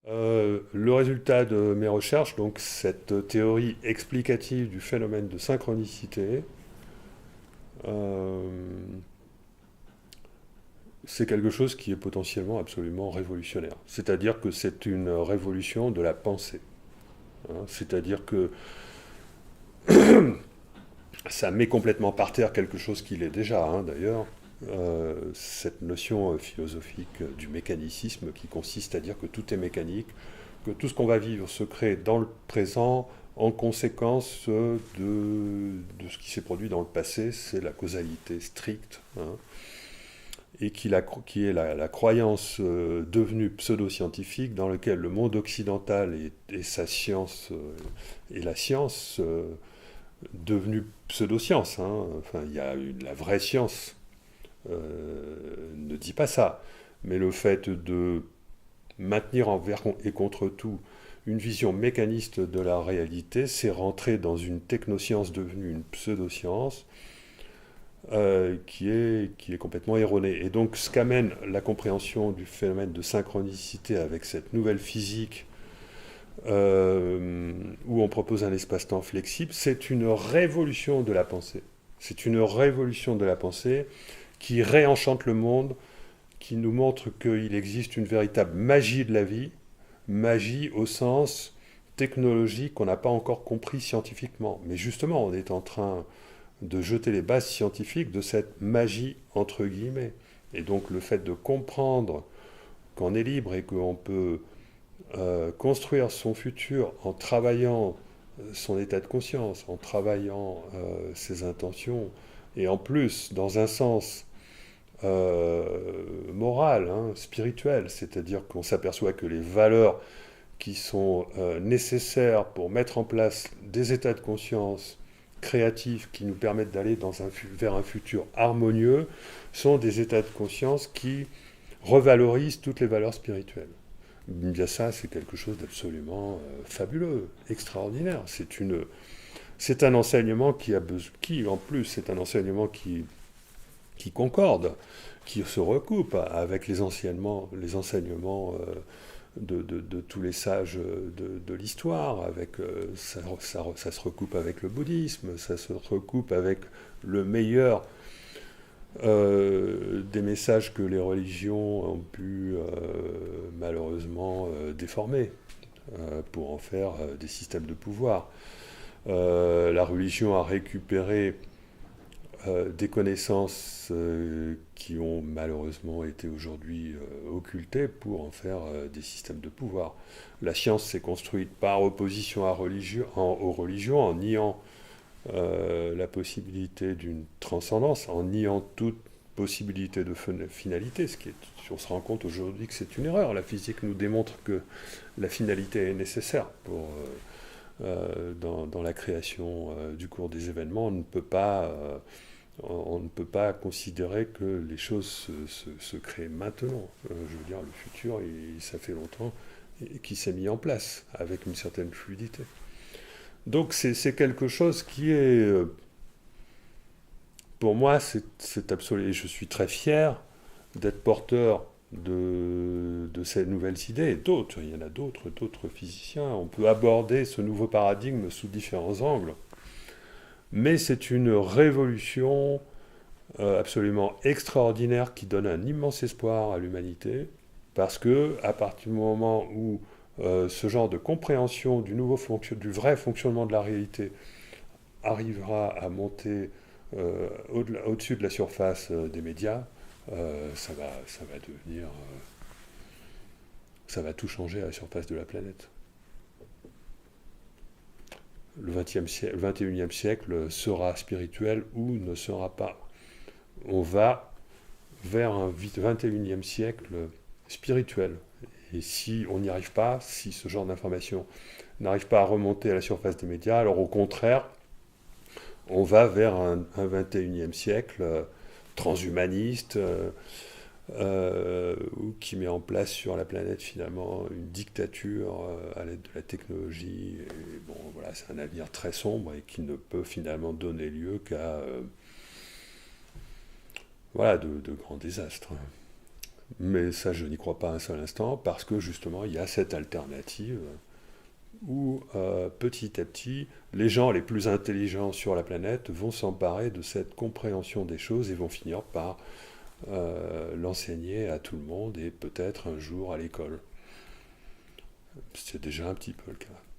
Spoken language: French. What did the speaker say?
Le résultat de mes recherches, donc cette théorie explicative du phénomène de synchronicité, euh, c'est quelque chose qui est potentiellement absolument révolutionnaire. C'est-à-dire que c'est une révolution de la pensée, hein. C'est-à-dire que ça met complètement par terre quelque chose qui l'est déjà, hein, d'ailleurs, cette notion philosophique du mécanicisme qui consiste à dire que tout est mécanique, que tout ce qu'on va vivre se crée dans le présent en conséquence de ce qui s'est produit dans le passé, c'est la causalité stricte, hein, et qui est la croyance devenue pseudo-scientifique dans laquelle le monde occidental et sa science et la science devenue pseudo-science, hein. Enfin, il y a la vraie science ne dit pas ça, mais le fait de maintenir envers et contre tout une vision mécaniste de la réalité, c'est rentrer dans une technoscience devenue une pseudo-science qui est complètement erronée. Et donc ce qu'amène la compréhension du phénomène de synchronicité avec cette nouvelle physique où on propose un espace-temps flexible, c'est une révolution de la pensée. C'est une révolution de la pensée qui réenchante le monde, qui nous montre qu'il existe une véritable magie de la vie, magie au sens technologique qu'on n'a pas encore compris scientifiquement. Mais justement, on est en train de jeter les bases scientifiques de cette magie entre guillemets. Et donc le fait de comprendre qu'on est libre et qu'on peut construire son futur en travaillant son état de conscience, en travaillant ses intentions, et en plus dans un sens moral, hein, spirituel, c'est-à-dire qu'on s'aperçoit que les valeurs qui sont nécessaires pour mettre en place des états de conscience créatifs qui nous permettent d'aller vers un futur harmonieux sont des états de conscience qui revalorisent toutes les valeurs spirituelles. Bien ça, c'est quelque chose d'absolument fabuleux, extraordinaire. C'est un enseignement qui en plus, c'est un enseignement qui concorde, qui se recoupe avec les enseignements de tous les sages de l'histoire, ça se recoupe avec le bouddhisme, ça se recoupe avec le meilleur des messages que les religions ont pu malheureusement déformer pour en faire des systèmes de pouvoir. La religion a récupéré des connaissances qui ont malheureusement été aujourd'hui occultées pour en faire des systèmes de pouvoir. La science s'est construite par opposition aux religions, en niant la possibilité d'une transcendance, en niant toute possibilité de finalité, on se rend compte aujourd'hui que c'est une erreur. La physique nous démontre que la finalité est nécessaire dans la création du cours des événements. On ne peut pas considérer que les choses se créent maintenant. Je veux dire, le futur, ça fait longtemps qu'il s'est mis en place avec une certaine fluidité. Donc c'est quelque chose qui est, pour moi, c'est absolu. Et je suis très fier d'être porteur de ces nouvelles idées. Et d'autres, il y en a d'autres physiciens. On peut aborder ce nouveau paradigme sous différents angles. Mais c'est une révolution absolument extraordinaire qui donne un immense espoir à l'humanité, parce que à partir du moment où ce genre de compréhension du vrai fonctionnement de la réalité arrivera à monter au-dessus de la surface des médias, ça va devenir, ça va tout changer à la surface de la planète. Le 20e siècle, le 21e siècle sera spirituel ou ne sera pas. On va vers un 21e siècle spirituel. Et si on n'y arrive pas, si ce genre d'information n'arrive pas à remonter à la surface des médias, alors au contraire, on va vers un 21e siècle transhumaniste qui met en place sur la planète finalement une dictature à l'aide de la technologie. Et bon, voilà, c'est un avenir très sombre et qui ne peut finalement donner lieu qu'à voilà, de grands désastres. Mais ça, je n'y crois pas un seul instant, parce que justement, il y a cette alternative où petit à petit, les gens les plus intelligents sur la planète vont s'emparer de cette compréhension des choses et vont finir par l'enseigner à tout le monde et peut-être un jour à l'école. C'est déjà un petit peu le cas.